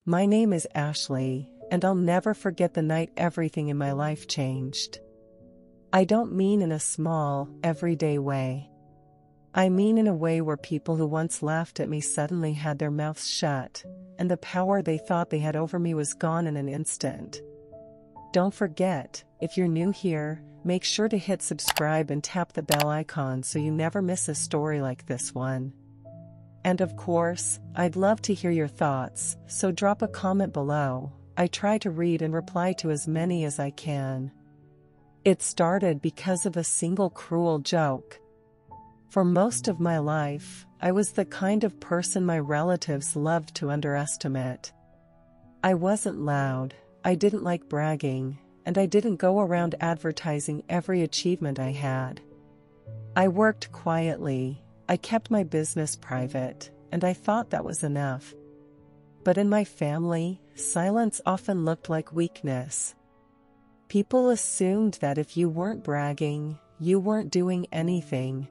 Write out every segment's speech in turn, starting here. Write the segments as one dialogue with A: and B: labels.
A: My name is Ashley, and I'll never forget the night everything in my life changed. I don't mean in a small, everyday way. I mean in a way where people who once laughed at me suddenly had their mouths shut, and the power they thought they had over me was gone in an instant. Don't forget, if you're new here, make sure to hit subscribe and tap the bell icon so you never miss a story like this one. And of course, I'd love to hear your thoughts, so drop a comment below. I try to read and reply to as many as I can. It started because of a single cruel joke. For most of my life, I was the kind of person my relatives loved to underestimate. I wasn't loud, I didn't like bragging, and I didn't go around advertising every achievement I had. I worked quietly, I kept my business private, and I thought that was enough. But in my family, silence often looked like weakness. People assumed that if you weren't bragging, you weren't doing anything.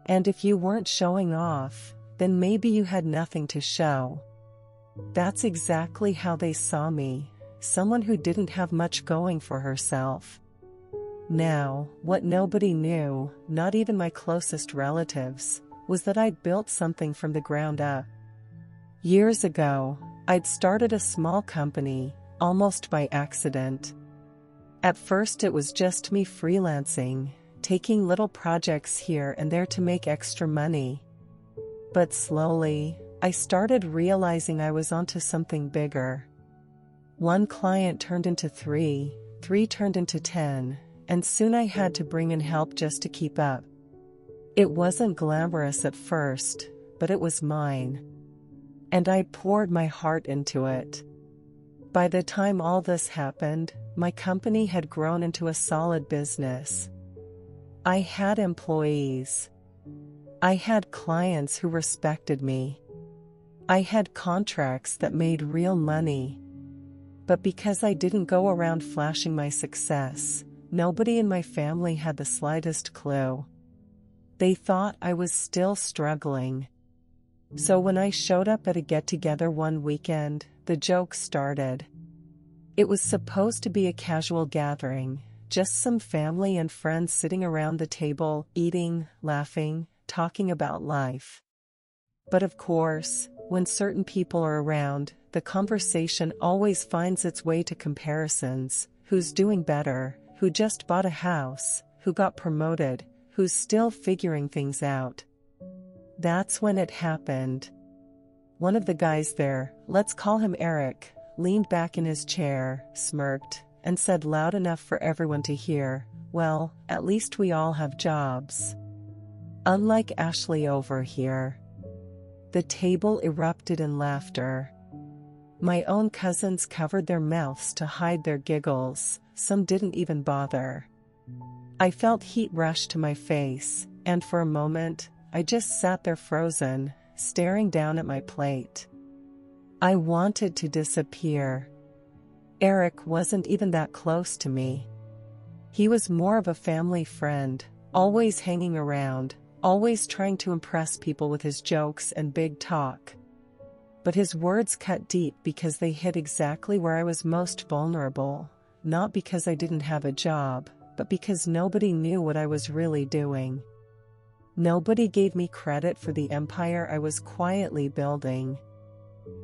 A: And if you weren't showing off, then maybe you had nothing to show. That's exactly how they saw me, someone who didn't have much going for herself. Now, what nobody knew, not even my closest relatives, was that I'd built something from the ground up. Years ago, I'd started a small company, almost by accident. At first it was just me freelancing, taking little projects here and there to make extra money. But slowly, I started realizing I was onto something bigger. One client turned into three turned into 10, and soon I had to bring in help just to keep up. It wasn't glamorous at first, but it was mine. And I poured my heart into it. By the time all this happened, my company had grown into a solid business. I had employees. I had clients who respected me. I had contracts that made real money. But because I didn't go around flashing my success, nobody in my family had the slightest clue. They thought I was still struggling. So when I showed up at a get-together one weekend, the joke started. It was supposed to be a casual gathering, just some family and friends sitting around the table, eating, laughing, talking about life. But of course, when certain people are around, the conversation always finds its way to comparisons: who's doing better, who just bought a house, who got promoted, who's still figuring things out. That's when it happened. One of the guys there, let's call him Eric, leaned back in his chair, smirked, and said loud enough for everyone to hear, "Well, at least we all have jobs." Unlike Ashley over here. The table erupted in laughter. My own cousins covered their mouths to hide their giggles, some didn't even bother. I felt heat rush to my face, and for a moment, I just sat there frozen, staring down at my plate. I wanted to disappear. Eric wasn't even that close to me. He was more of a family friend, always hanging around, always trying to impress people with his jokes and big talk. But his words cut deep because they hit exactly where I was most vulnerable, not because I didn't have a job, but because nobody knew what I was really doing. Nobody gave me credit for the empire I was quietly building.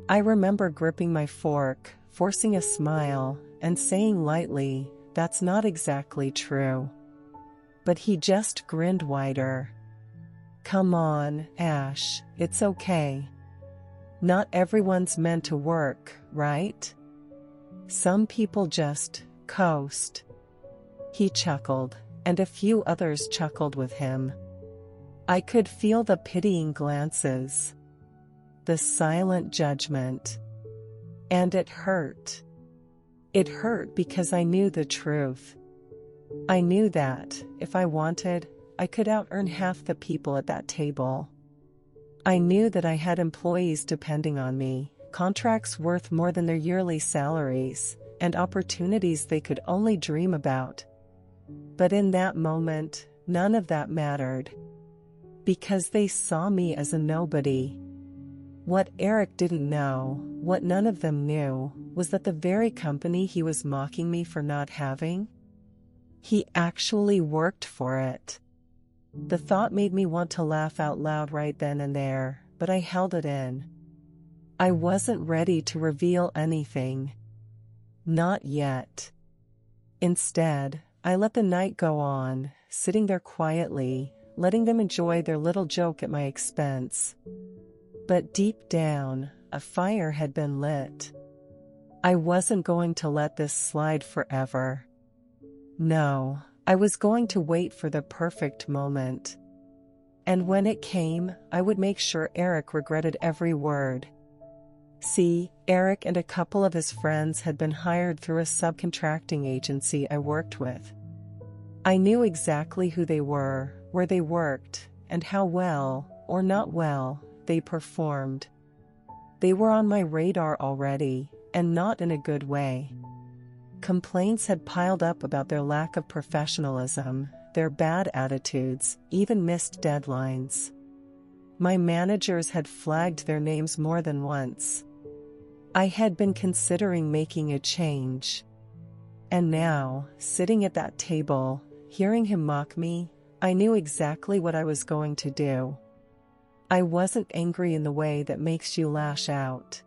A: I remember gripping my fork, forcing a smile, and saying lightly, "That's not exactly true." But he just grinned wider. "Come on, Ash, it's okay. Not everyone's meant to work, right? Some people just coast." He chuckled, and a few others chuckled with him. I could feel the pitying glances, the silent judgment. And it hurt. It hurt because I knew the truth. I knew that, if I wanted, I could out-earn half the people at that table. I knew that I had employees depending on me, contracts worth more than their yearly salaries, and opportunities they could only dream about. But in that moment, none of that mattered. Because they saw me as a nobody. What Eric didn't know, what none of them knew, was that the very company he was mocking me for not having, he actually worked for it. The thought made me want to laugh out loud right then and there, but I held it in. I wasn't ready to reveal anything. Not yet. Instead, I let the night go on, sitting there quietly, letting them enjoy their little joke at my expense. But deep down, a fire had been lit. I wasn't going to let this slide forever. No, I was going to wait for the perfect moment. And when it came, I would make sure Eric regretted every word. See, Eric and a couple of his friends had been hired through a subcontracting agency I worked with. I knew exactly who they were, where they worked, and how well, or not well, they performed. They were on my radar already, and not in a good way. Complaints had piled up about their lack of professionalism, their bad attitudes, even missed deadlines. My managers had flagged their names more than once. I had been considering making a change. And now, sitting at that table, hearing him mock me, I knew exactly what I was going to do. I wasn't angry in the way that makes you lash out.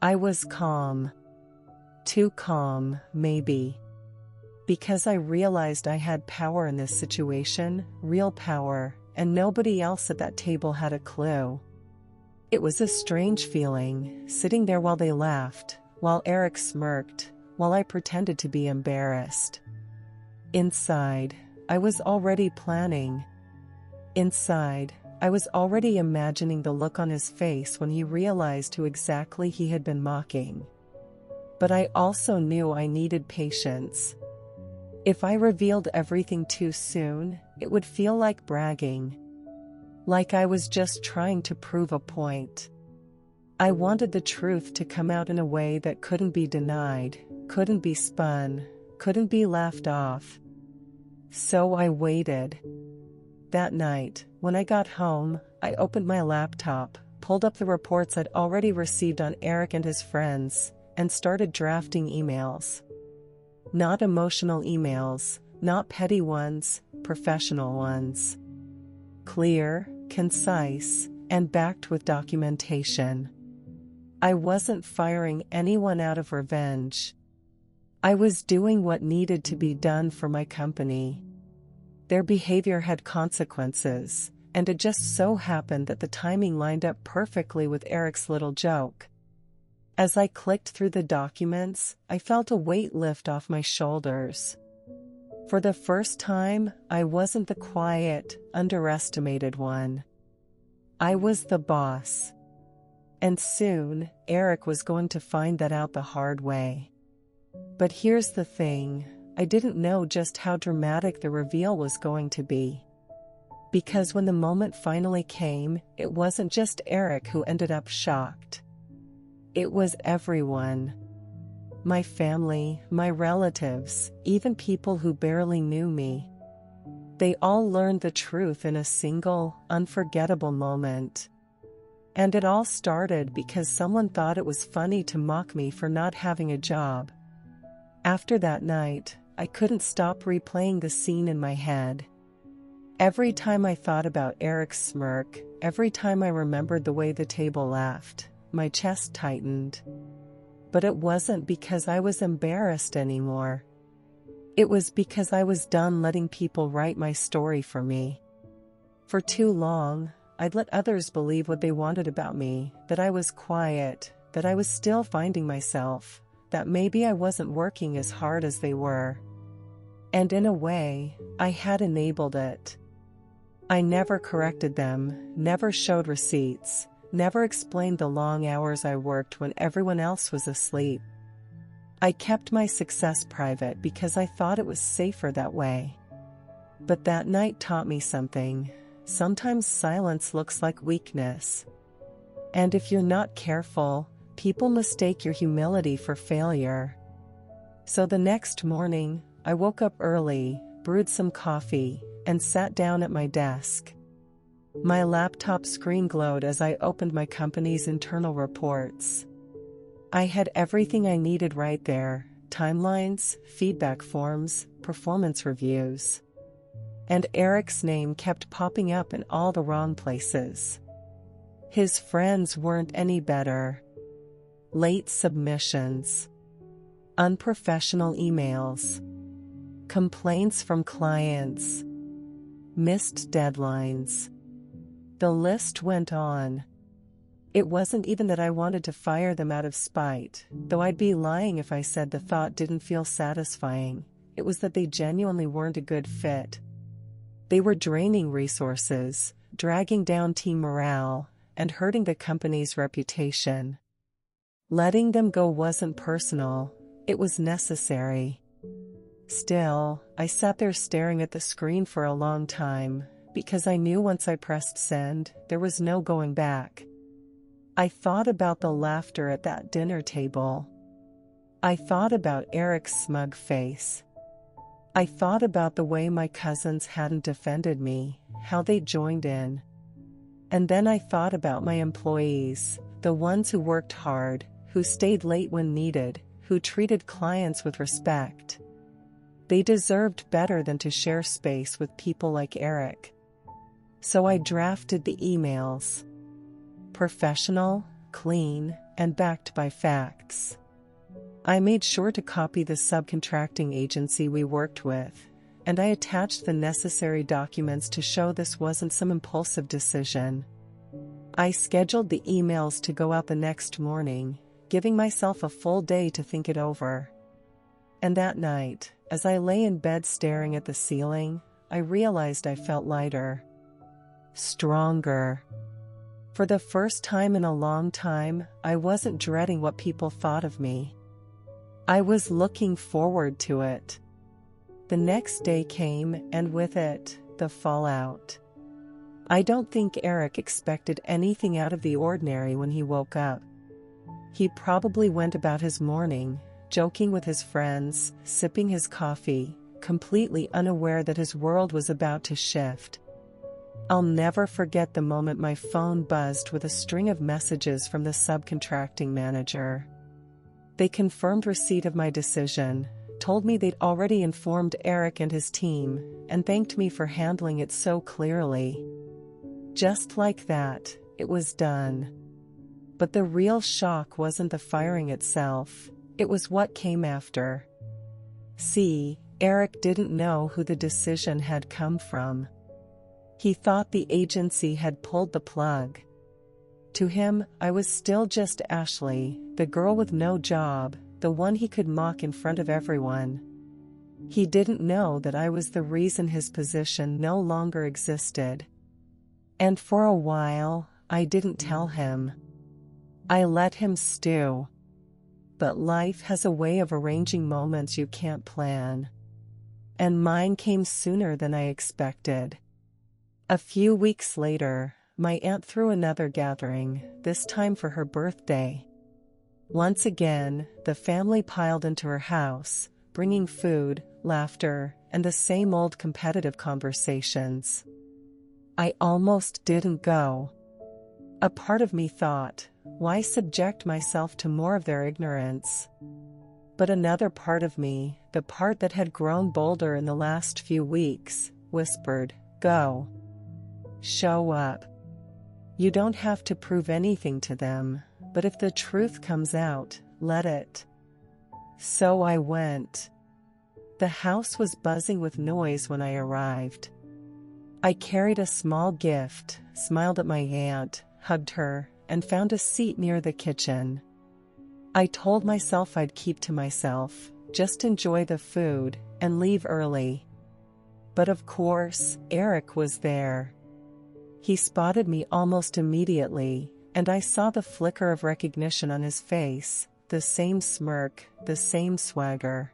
A: I was calm. Too calm, maybe. Because I realized I had power in this situation, real power, and nobody else at that table had a clue. It was a strange feeling, sitting there while they laughed, while Eric smirked, while I pretended to be embarrassed. Inside, I was already planning. Inside, I was already imagining the look on his face when he realized who exactly he had been mocking. But I also knew I needed patience. If I revealed everything too soon, it would feel like bragging. Like I was just trying to prove a point. I wanted the truth to come out in a way that couldn't be denied, couldn't be spun, couldn't be laughed off. So I waited. That night, when I got home, I opened my laptop, pulled up the reports I'd already received on Eric and his friends, and started drafting emails. Not emotional emails, not petty ones, professional ones. Clear, concise, and backed with documentation. I wasn't firing anyone out of revenge. I was doing what needed to be done for my company. Their behavior had consequences, and it just so happened that the timing lined up perfectly with Eric's little joke. As I clicked through the documents, I felt a weight lift off my shoulders. For the first time, I wasn't the quiet, underestimated one. I was the boss. And soon, Eric was going to find that out the hard way. But here's the thing, I didn't know just how dramatic the reveal was going to be. Because when the moment finally came, it wasn't just Eric who ended up shocked. It was everyone. My family, my relatives, even people who barely knew me. They all learned the truth in a single, unforgettable moment. And it all started because someone thought it was funny to mock me for not having a job. After that night, I couldn't stop replaying the scene in my head. Every time I thought about Eric's smirk, every time I remembered the way the table laughed, my chest tightened. But it wasn't because I was embarrassed anymore. It was because I was done letting people write my story for me. For too long, I'd let others believe what they wanted about me, that I was quiet, that I was still finding myself, that maybe I wasn't working as hard as they were. And in a way, I had enabled it. I never corrected them, never showed receipts, never explained the long hours I worked when everyone else was asleep. I kept my success private because I thought it was safer that way. But that night taught me something. Sometimes silence looks like weakness. And if you're not careful, people mistake your humility for failure. So the next morning, I woke up early, brewed some coffee, and sat down at my desk. My laptop screen glowed as I opened my company's internal reports. I had everything I needed right there: timelines, feedback forms, performance reviews. And Eric's name kept popping up in all the wrong places. His friends weren't any better. Late submissions, unprofessional emails, complaints from clients, missed deadlines. The list went on. It wasn't even that I wanted to fire them out of spite, though I'd be lying if I said the thought didn't feel satisfying. It was that they genuinely weren't a good fit. They were draining resources, dragging down team morale, and hurting the company's reputation. Letting them go wasn't personal, it was necessary. Still, I sat there staring at the screen for a long time, because I knew once I pressed send, there was no going back. I thought about the laughter at that dinner table. I thought about Eric's smug face. I thought about the way my cousins hadn't defended me, how they joined in. And then I thought about my employees, the ones who worked hard, who stayed late when needed, who treated clients with respect. They deserved better than to share space with people like Eric. So I drafted the emails. Professional, clean, and backed by facts. I made sure to copy the subcontracting agency we worked with, and I attached the necessary documents to show this wasn't some impulsive decision. I scheduled the emails to go out the next morning, giving myself a full day to think it over. And that night, as I lay in bed staring at the ceiling, I realized I felt lighter. Stronger. For the first time in a long time, I wasn't dreading what people thought of me. I was looking forward to it. The next day came, and with it, the fallout. I don't think Eric expected anything out of the ordinary when he woke up. He probably went about his morning, joking with his friends, sipping his coffee, completely unaware that his world was about to shift. I'll never forget the moment my phone buzzed with a string of messages from the subcontracting manager. They confirmed receipt of my decision, told me they'd already informed Eric and his team, and thanked me for handling it so clearly. Just like that, it was done. But the real shock wasn't the firing itself, it was what came after. See, Eric didn't know who the decision had come from. He thought the agency had pulled the plug. To him, I was still just Ashley, the girl with no job, the one he could mock in front of everyone. He didn't know that I was the reason his position no longer existed. And for a while, I didn't tell him. I let him stew. But life has a way of arranging moments you can't plan. And mine came sooner than I expected. A few weeks later, my aunt threw another gathering, this time for her birthday. Once again, the family piled into her house, bringing food, laughter, and the same old competitive conversations. I almost didn't go. A part of me thought, why subject myself to more of their ignorance? But another part of me, the part that had grown bolder in the last few weeks, whispered, go. Show up. You don't have to prove anything to them, but if the truth comes out, let it. So I went. The house was buzzing with noise when I arrived. I carried a small gift, smiled at my aunt, hugged her, and found a seat near the kitchen. I told myself I'd keep to myself, just enjoy the food, and leave early. But of course, Eric was there. He spotted me almost immediately, and I saw the flicker of recognition on his face, the same smirk, the same swagger.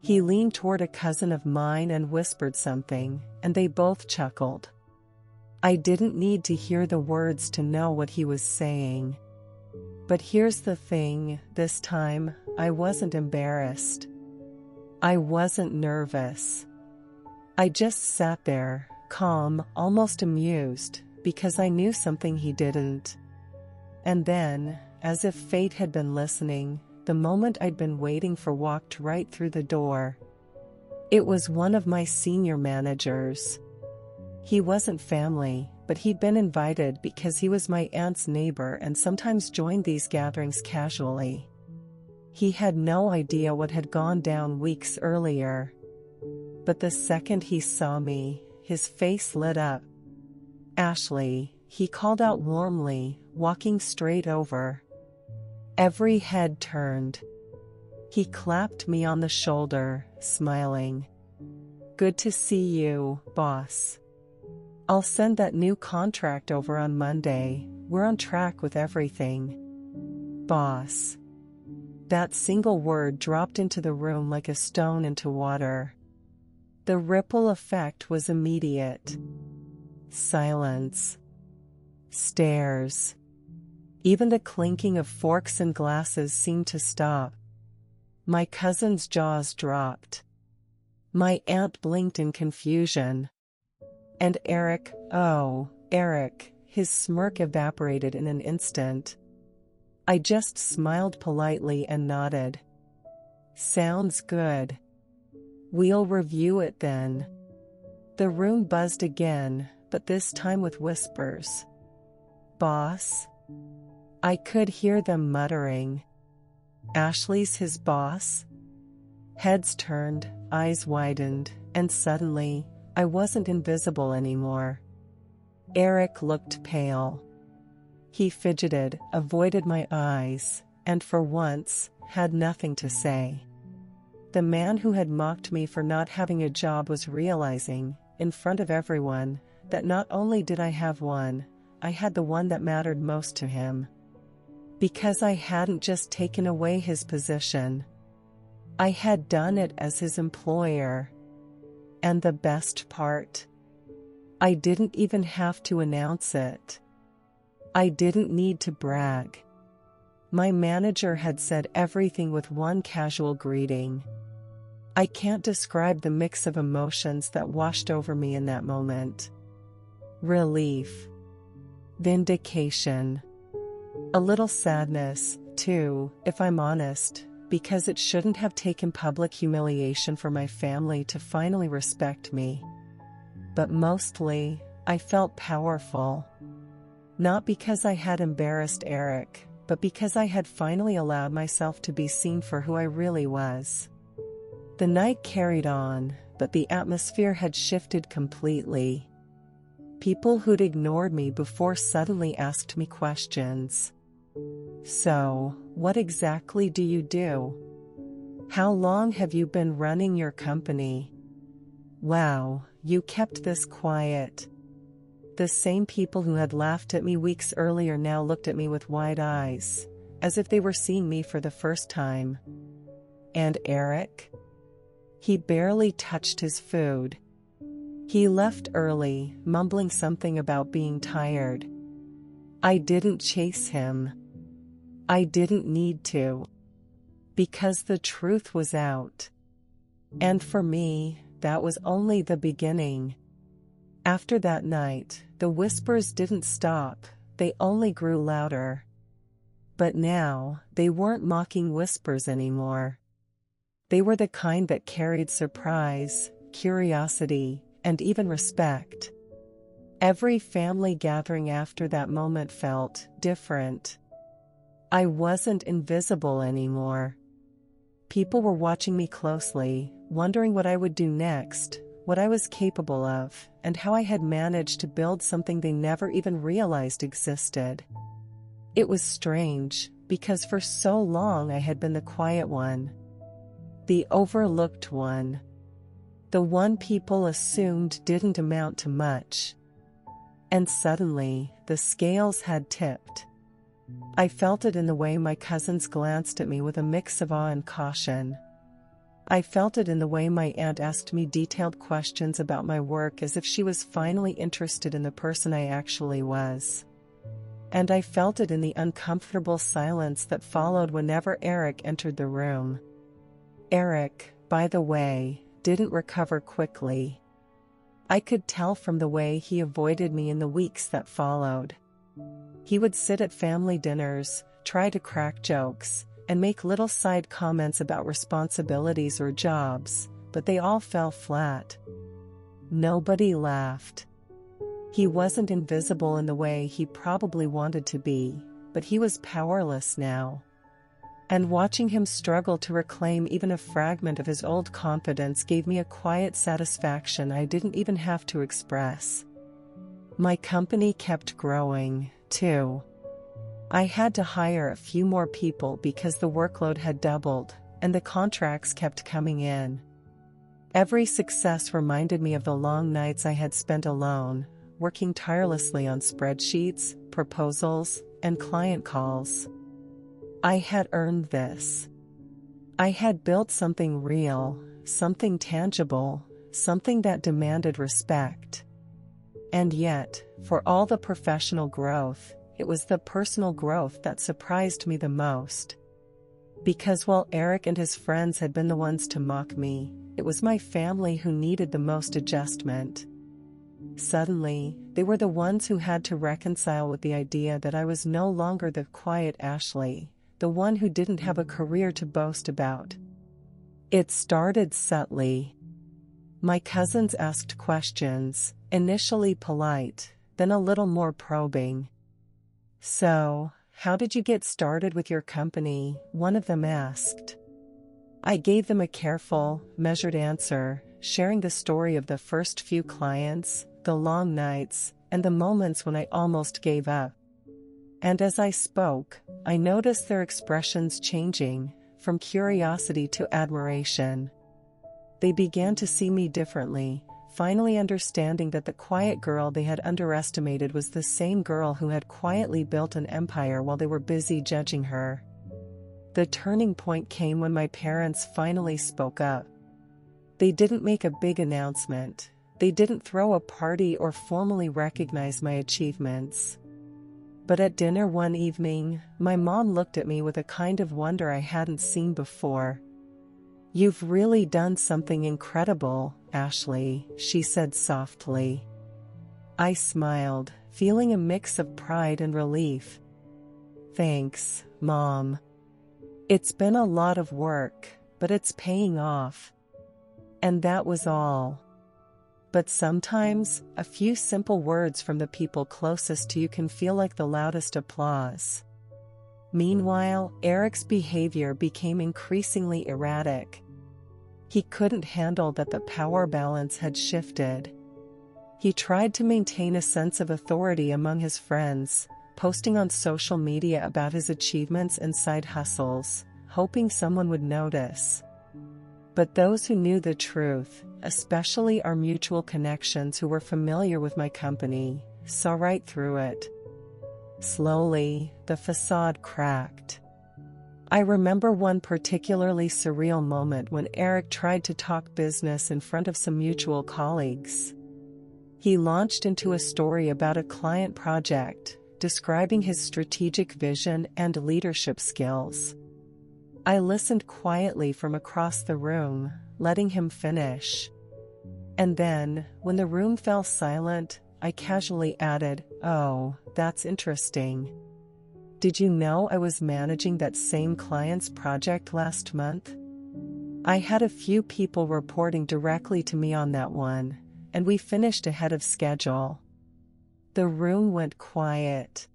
A: He leaned toward a cousin of mine and whispered something, and they both chuckled. I didn't need to hear the words to know what he was saying. But here's the thing, this time, I wasn't embarrassed. I wasn't nervous. I just sat there, calm, almost amused, because I knew something he didn't. And then, as if fate had been listening, the moment I'd been waiting for walked right through the door. It was one of my senior managers. He wasn't family, but he'd been invited because he was my aunt's neighbor and sometimes joined these gatherings casually. He had no idea what had gone down weeks earlier. But the second he saw me, his face lit up. "Ashley," he called out warmly, walking straight over. Every head turned. He clapped me on the shoulder, smiling. "Good to see you, boss. I'll send that new contract over on Monday. We're on track with everything." Boss. That single word dropped into the room like a stone into water. The ripple effect was immediate. Silence. Stares. Even the clinking of forks and glasses seemed to stop. My cousin's jaws dropped. My aunt blinked in confusion. And Eric, oh, Eric, his smirk evaporated in an instant. I just smiled politely and nodded. "Sounds good. We'll review it then." The room buzzed again, but this time with whispers. "Boss?" I could hear them muttering. "Ashley's his boss?" Heads turned, eyes widened, and suddenly, I wasn't invisible anymore. Eric looked pale. He fidgeted, avoided my eyes, and for once, had nothing to say. The man who had mocked me for not having a job was realizing, in front of everyone, that not only did I have one, I had the one that mattered most to him. Because I hadn't just taken away his position. I had done it as his employer. And the best part? I didn't even have to announce it. I didn't need to brag. My manager had said everything with one casual greeting. I can't describe the mix of emotions that washed over me in that moment. Relief. Vindication. A little sadness, too, if I'm honest, because it shouldn't have taken public humiliation for my family to finally respect me. But mostly, I felt powerful. Not because I had embarrassed Eric, but because I had finally allowed myself to be seen for who I really was. The night carried on, but the atmosphere had shifted completely. People who'd ignored me before suddenly asked me questions. "So, what exactly do you do? How long have you been running your company? Wow, you kept this quiet." The same people who had laughed at me weeks earlier now looked at me with wide eyes, as if they were seeing me for the first time. And Eric? He barely touched his food. He left early, mumbling something about being tired. I didn't chase him. I didn't need to. Because the truth was out. And for me, that was only the beginning. After that night, the whispers didn't stop, they only grew louder. But now, they weren't mocking whispers anymore. They were the kind that carried surprise, curiosity, and even respect. Every family gathering after that moment felt different. I wasn't invisible anymore. People were watching me closely, wondering what I would do next, what I was capable of, and how I had managed to build something they never even realized existed. It was strange, because for so long I had been the quiet one. The overlooked one. The one people assumed didn't amount to much. And suddenly, the scales had tipped. I felt it in the way my cousins glanced at me with a mix of awe and caution. I felt it in the way my aunt asked me detailed questions about my work as if she was finally interested in the person I actually was. And I felt it in the uncomfortable silence that followed whenever Eric entered the room. Eric, by the way, didn't recover quickly. I could tell from the way he avoided me in the weeks that followed. He would sit at family dinners, try to crack jokes, and make little side comments about responsibilities or jobs, but they all fell flat. Nobody laughed. He wasn't invisible in the way he probably wanted to be, but he was powerless now. And watching him struggle to reclaim even a fragment of his old confidence gave me a quiet satisfaction I didn't even have to express. My company kept growing, too. I had to hire a few more people because the workload had doubled, and the contracts kept coming in. Every success reminded me of the long nights I had spent alone, working tirelessly on spreadsheets, proposals, and client calls. I had earned this. I had built something real, something tangible, something that demanded respect. And yet, for all the professional growth, it was the personal growth that surprised me the most. Because while Eric and his friends had been the ones to mock me, it was my family who needed the most adjustment. Suddenly, they were the ones who had to reconcile with the idea that I was no longer the quiet Ashley, the one who didn't have a career to boast about. It started subtly. My cousins asked questions, initially polite, then a little more probing. "So, how did you get started with your company?" one of them asked. I gave them a careful, measured answer, sharing the story of the first few clients, the long nights, and the moments when I almost gave up. And as I spoke, I noticed their expressions changing, from curiosity to admiration. They began to see me differently, finally understanding that the quiet girl they had underestimated was the same girl who had quietly built an empire while they were busy judging her. The turning point came when my parents finally spoke up. They didn't make a big announcement. They didn't throw a party or formally recognize my achievements. But at dinner one evening, my mom looked at me with a kind of wonder I hadn't seen before. "You've really done something incredible, Ashley," she said softly. I smiled, feeling a mix of pride and relief. "Thanks, Mom. It's been a lot of work, but it's paying off." And that was all. But sometimes, a few simple words from the people closest to you can feel like the loudest applause. Meanwhile, Eric's behavior became increasingly erratic. He couldn't handle that the power balance had shifted. He tried to maintain a sense of authority among his friends, posting on social media about his achievements and side hustles, hoping someone would notice. But those who knew the truth, especially our mutual connections who were familiar with my company, saw right through it. Slowly, the facade cracked. I remember one particularly surreal moment when Eric tried to talk business in front of some mutual colleagues. He launched into a story about a client project, describing his strategic vision and leadership skills. I listened quietly from across the room, letting him finish. And then, when the room fell silent, I casually added, "Oh, that's interesting. Did you know I was managing that same client's project last month?" I had a few people reporting directly to me on that one, and we finished ahead of schedule. The room went quiet.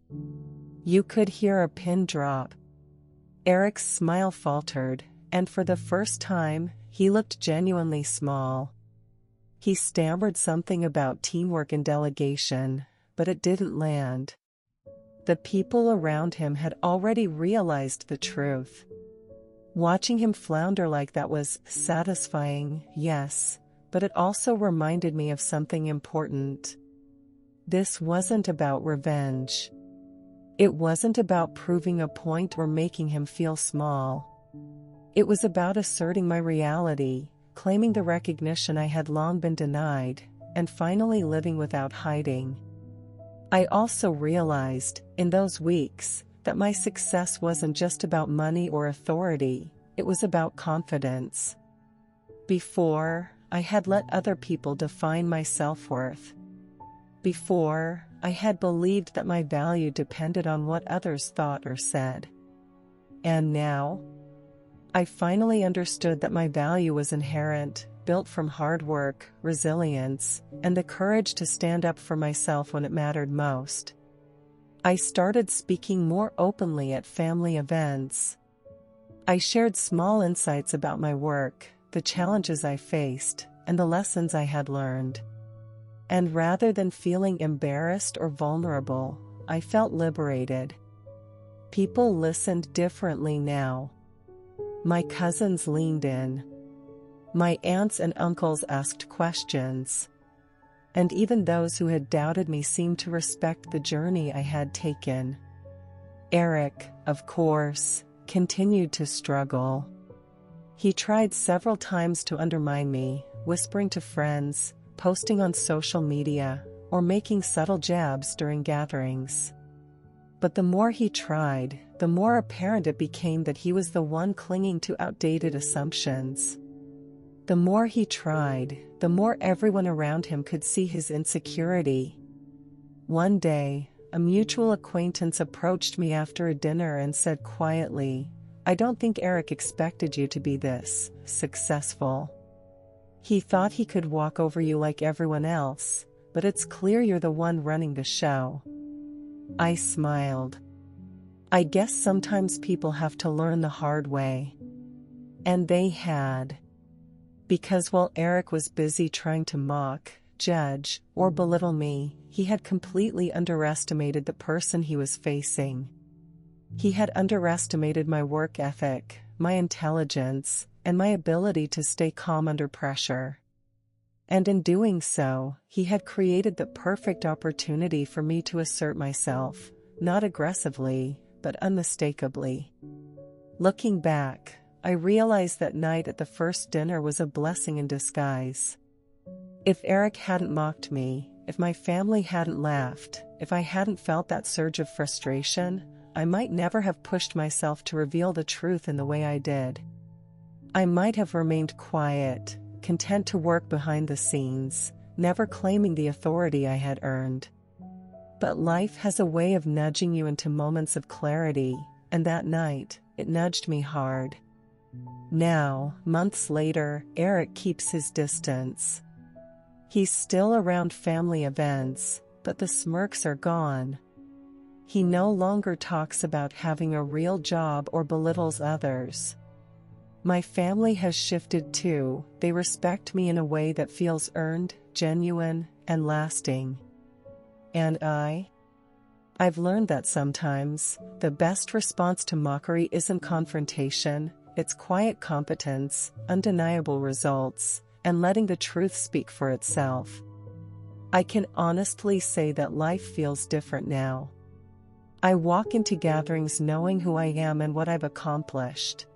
A: You could hear a pin drop. Eric's smile faltered, and for the first time, he looked genuinely small. He stammered something about teamwork and delegation, but it didn't land. The people around him had already realized the truth. Watching him flounder like that was satisfying, yes, but it also reminded me of something important. This wasn't about revenge. It wasn't about proving a point or making him feel small. It was about asserting my reality, claiming the recognition I had long been denied, and finally living without hiding. I also realized, in those weeks, that my success wasn't just about money or authority, it was about confidence. Before, I had let other people define my self-worth. Before, I had believed that my value depended on what others thought or said. And now, I finally understood that my value was inherent, built from hard work, resilience, and the courage to stand up for myself when it mattered most. I started speaking more openly at family events. I shared small insights about my work, the challenges I faced, and the lessons I had learned. And rather than feeling embarrassed or vulnerable, I felt liberated. People listened differently now. My cousins leaned in. My aunts and uncles asked questions. And even those who had doubted me seemed to respect the journey I had taken. Eric, of course, continued to struggle. He tried several times to undermine me, whispering to friends, posting on social media, or making subtle jabs during gatherings. But the more he tried, the more apparent it became that he was the one clinging to outdated assumptions. The more he tried, the more everyone around him could see his insecurity. One day, a mutual acquaintance approached me after a dinner and said quietly, "I don't think Eric expected you to be this successful. He thought he could walk over you like everyone else, but it's clear you're the one running the show." I smiled. I guess sometimes people have to learn the hard way. And they had. Because while Eric was busy trying to mock, judge, or belittle me, he had completely underestimated the person he was facing. He had underestimated my work ethic, my intelligence, and my ability to stay calm under pressure. And in doing so, he had created the perfect opportunity for me to assert myself, not aggressively, but unmistakably. Looking back, I realized that night at the first dinner was a blessing in disguise. If Eric hadn't mocked me, if my family hadn't laughed, if I hadn't felt that surge of frustration, I might never have pushed myself to reveal the truth in the way I did. I might have remained quiet, content to work behind the scenes, never claiming the authority I had earned. But life has a way of nudging you into moments of clarity, and that night, it nudged me hard. Now, months later, Eric keeps his distance. He's still around family events, but the smirks are gone. He no longer talks about having a real job or belittles others. My family has shifted too. They respect me in a way that feels earned, genuine, and lasting. And I've learned that sometimes, the best response to mockery isn't confrontation, it's quiet competence, undeniable results, and letting the truth speak for itself. I can honestly say that life feels different now. I walk into gatherings knowing who I am and what I've accomplished.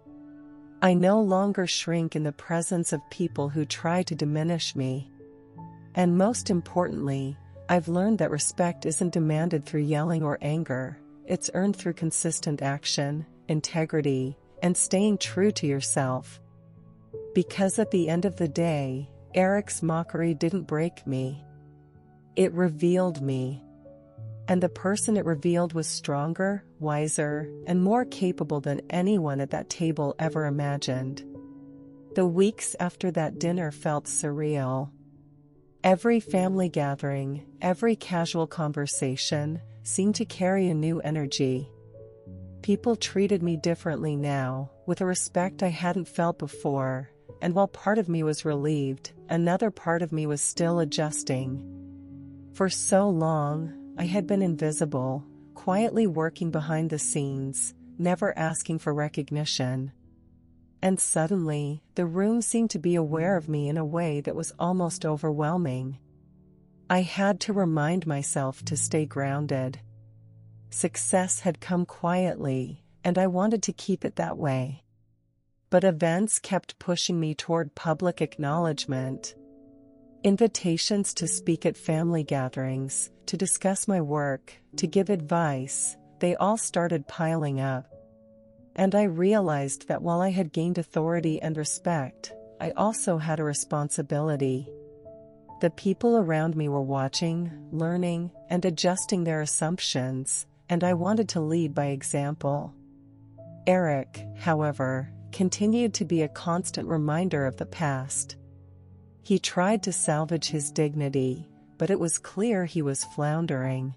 A: I no longer shrink in the presence of people who try to diminish me. And most importantly, I've learned that respect isn't demanded through yelling or anger, it's earned through consistent action, integrity, and staying true to yourself. Because at the end of the day, Eric's mockery didn't break me. It revealed me. And the person it revealed was stronger, wiser, and more capable than anyone at that table ever imagined. The weeks after that dinner felt surreal. Every family gathering, every casual conversation, seemed to carry a new energy. People treated me differently now, with a respect I hadn't felt before, and while part of me was relieved, another part of me was still adjusting. For so long, I had been invisible, quietly working behind the scenes, never asking for recognition. And suddenly, the room seemed to be aware of me in a way that was almost overwhelming. I had to remind myself to stay grounded. Success had come quietly, and I wanted to keep it that way. But events kept pushing me toward public acknowledgement. Invitations to speak at family gatherings, to discuss my work, to give advice, they all started piling up. And I realized that while I had gained authority and respect, I also had a responsibility. The people around me were watching, learning, and adjusting their assumptions, and I wanted to lead by example. Eric, however, continued to be a constant reminder of the past. He tried to salvage his dignity, but it was clear he was floundering.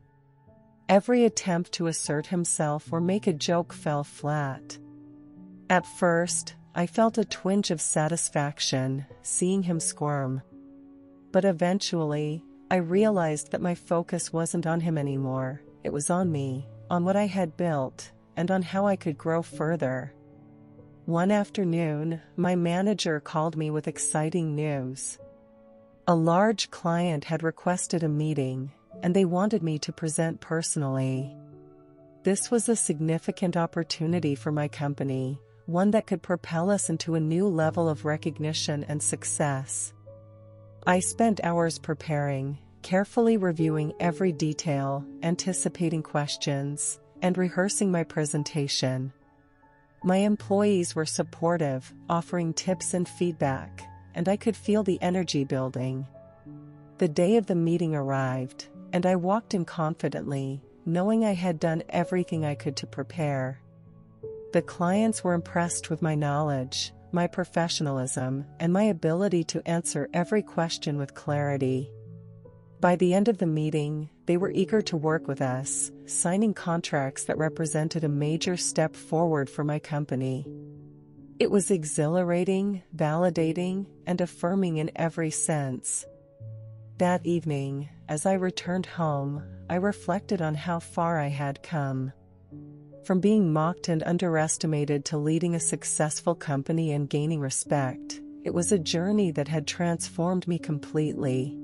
A: Every attempt to assert himself or make a joke fell flat. At first, I felt a twinge of satisfaction, seeing him squirm. But eventually, I realized that my focus wasn't on him anymore, it was on me, on what I had built, and on how I could grow further. One afternoon, my manager called me with exciting news. A large client had requested a meeting, and they wanted me to present personally. This was a significant opportunity for my company, one that could propel us into a new level of recognition and success. I spent hours preparing, carefully reviewing every detail, anticipating questions, and rehearsing my presentation. My employees were supportive, offering tips and feedback, and I could feel the energy building. The day of the meeting arrived, and I walked in confidently, knowing I had done everything I could to prepare. The clients were impressed with my knowledge, my professionalism, and my ability to answer every question with clarity. By the end of the meeting, they were eager to work with us, signing contracts that represented a major step forward for my company. It was exhilarating, validating, and affirming in every sense. That evening, as I returned home, I reflected on how far I had come. From being mocked and underestimated to leading a successful company and gaining respect, it was a journey that had transformed me completely.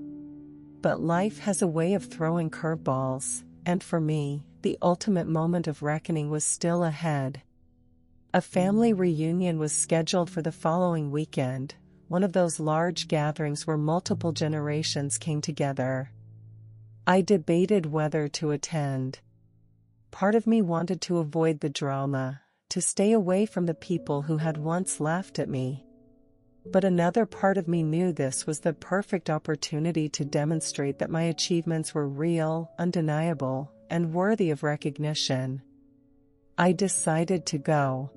A: But life has a way of throwing curveballs, and for me, the ultimate moment of reckoning was still ahead. A family reunion was scheduled for the following weekend, one of those large gatherings where multiple generations came together. I debated whether to attend. Part of me wanted to avoid the drama, to stay away from the people who had once laughed at me. But another part of me knew this was the perfect opportunity to demonstrate that my achievements were real, undeniable, and worthy of recognition. I decided to go.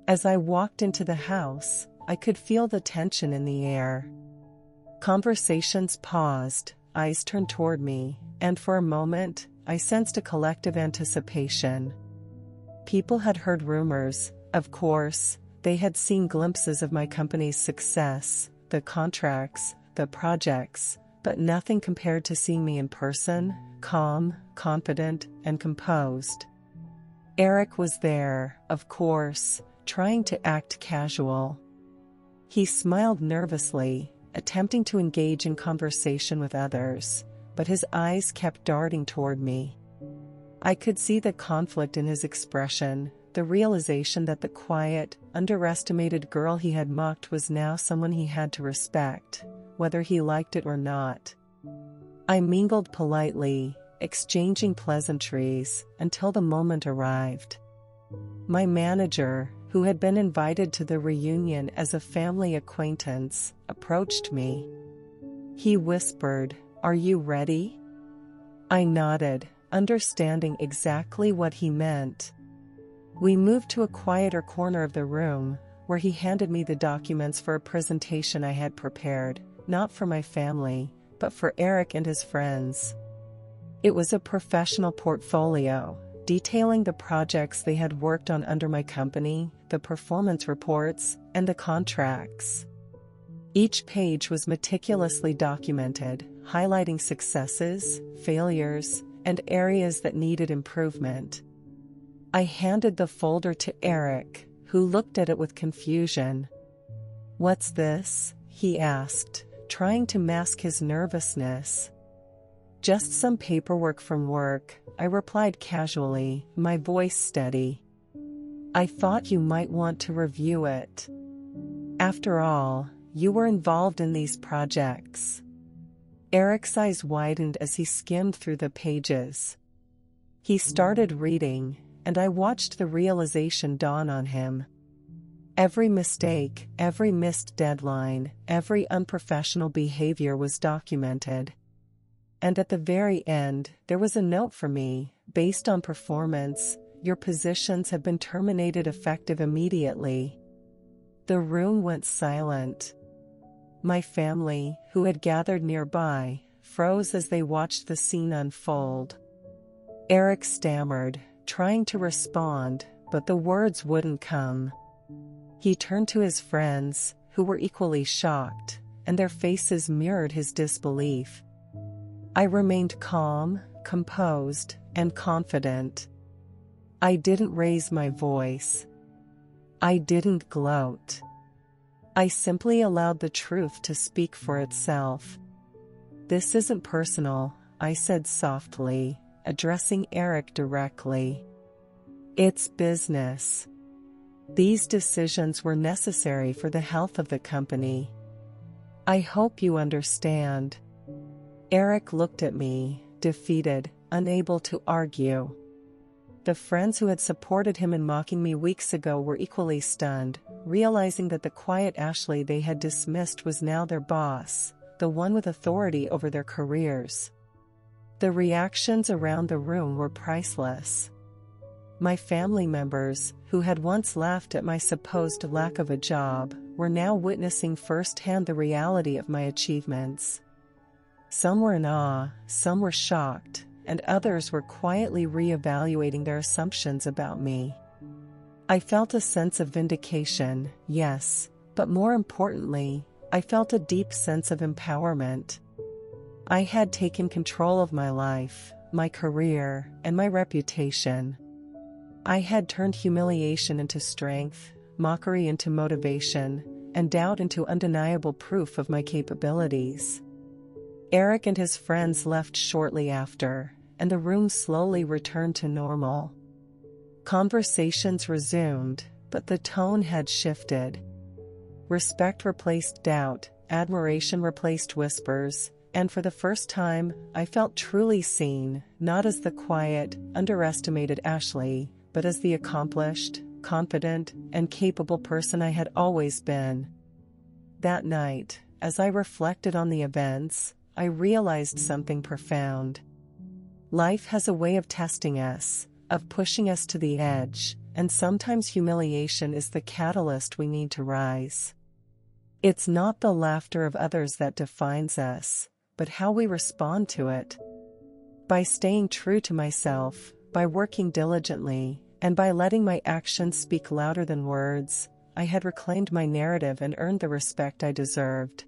A: As I walked into the house, I could feel the tension in the air. Conversations paused, eyes turned toward me, and for a moment, I sensed a collective anticipation. People had heard rumors, of course. They had seen glimpses of my company's success, the contracts, the projects, but nothing compared to seeing me in person, calm, confident, and composed. Eric was there, of course, trying to act casual. He smiled nervously, attempting to engage in conversation with others, but his eyes kept darting toward me. I could see the conflict in his expression, the realization that the quiet, underestimated girl he had mocked was now someone he had to respect, whether he liked it or not. I mingled politely, exchanging pleasantries, until the moment arrived. My manager, who had been invited to the reunion as a family acquaintance, approached me. He whispered, "Are you ready?" I nodded, understanding exactly what he meant. We moved to a quieter corner of the room, where he handed me the documents for a presentation I had prepared, not for my family, but for Eric and his friends. It was a professional portfolio, detailing the projects they had worked on under my company, the performance reports, and the contracts. Each page was meticulously documented, highlighting successes, failures, and areas that needed improvement. I handed the folder to Eric, who looked at it with confusion. "What's this?" he asked, trying to mask his nervousness. "Just some paperwork from work," I replied casually, my voice steady. "I thought you might want to review it. After all, you were involved in these projects." Eric's eyes widened as he skimmed through the pages. He started reading, and I watched the realization dawn on him. Every mistake, every missed deadline, every unprofessional behavior was documented. And at the very end, there was a note for me: based on performance, your positions have been terminated effective immediately. The room went silent. My family, who had gathered nearby, froze as they watched the scene unfold. Eric stammered, trying to respond, but the words wouldn't come. He turned to his friends, who were equally shocked, and their faces mirrored his disbelief. I remained calm, composed, and confident. I didn't raise my voice. I didn't gloat. I simply allowed the truth to speak for itself. "This isn't personal," I said softly, addressing Eric directly. "It's business. These decisions were necessary for the health of the company. I hope you understand." Eric looked at me, defeated, unable to argue. The friends who had supported him in mocking me weeks ago were equally stunned, realizing that the quiet Ashley they had dismissed was now their boss, the one with authority over their careers. The reactions around the room were priceless. My family members, who had once laughed at my supposed lack of a job, were now witnessing firsthand the reality of my achievements. Some were in awe, some were shocked, and others were quietly re-evaluating their assumptions about me. I felt a sense of vindication, yes, but more importantly, I felt a deep sense of empowerment. I had taken control of my life, my career, and my reputation. I had turned humiliation into strength, mockery into motivation, and doubt into undeniable proof of my capabilities. Eric and his friends left shortly after, and the room slowly returned to normal. Conversations resumed, but the tone had shifted. Respect replaced doubt, admiration replaced whispers, and for the first time, I felt truly seen, not as the quiet, underestimated Ashley, but as the accomplished, confident, and capable person I had always been. That night, as I reflected on the events, I realized something profound. Life has a way of testing us, of pushing us to the edge, and sometimes humiliation is the catalyst we need to rise. It's not the laughter of others that defines us, but how we respond to it. By staying true to myself, by working diligently, and by letting my actions speak louder than words, I had reclaimed my narrative and earned the respect I deserved.